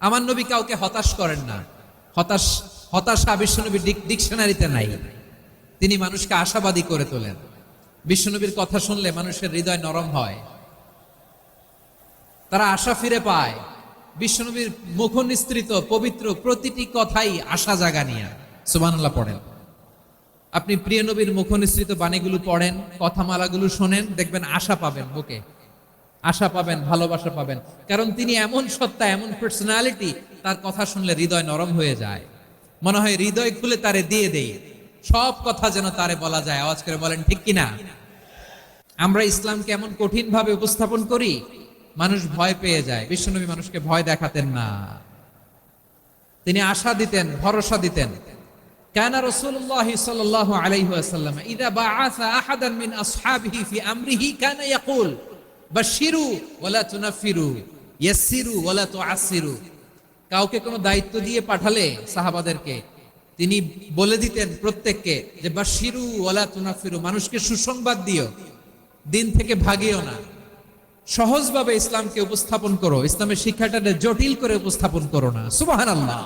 আমার নবী কাউকে হতাশ করেন না। হতাশা বিশ্বনবীর ডিকশনারিতে নাই। তিনি মানুষকে আশাবাদী করে তোলেন। বিশ্বনবীর কথা শুনলে মানুষের হৃদয় নরম হয়, তারা আশা ফিরে পায়। বিশ্বনবীর মুখ নিঃসৃত পবিত্র প্রতিটি কথাই আশা জাগানিয়া। সুবহানাল্লাহ পড়েন। আপনি প্রিয় নবীর মুখ নিঃসৃত বাণীগুলো পড়েন, কথামালাগুলো শোনেন, দেখবেন আশা পাবেন, বুকে আশা পাবেন, ভালোবাসা পাবেন। কারণ তিনি এমন সত্তা, এমন পার্সোনালিটি, তার কথা শুনলে হৃদয় নরম হয়ে যায়। মনে হয় হৃদয় খুলে তারে দিয়ে দেই, সব কথা যেন তারে বলা যায়। আওয়াজ করে বলেন ঠিক কিনা? আমরা ইসলামকে এমন কঠিন ভাবে উপস্থাপন করি, মানুষ ভয় পেয়ে যায়। বিশ্বনবী মানুষকে ভয় দেখাতেন না, তিনি আশা দিতেন, ভরসা দিতেন। কানা রাসূলুল্লাহ সাল্লাল্লাহু আলাইহি ওয়াসাল্লাম ইযা বাআসা আহাদান মিন আসহাবিহি ফি আমরিহি কানা ইয়াকুল বাশশিরু ওয়ালা তুনাফিরু ইয়াসসিরু ওয়ালা তুআসসিরু। কাউকে কোনো দায়িত্ব দিয়ে পাঠালে সাহাবাদেরকে তিনি বলে দিতেন প্রত্যেককে যে বাশশিরু ওয়ালা তুনাফিরু, মানুষকে সুসংবাদ দিও, দিন থেকে ভাগিও না। সহজভাবে ইসলামকে উপস্থাপন করো, ইসলামের শিক্ষাটাকে জটিল করে উপস্থাপন করো না। সুবহানাল্লাহ।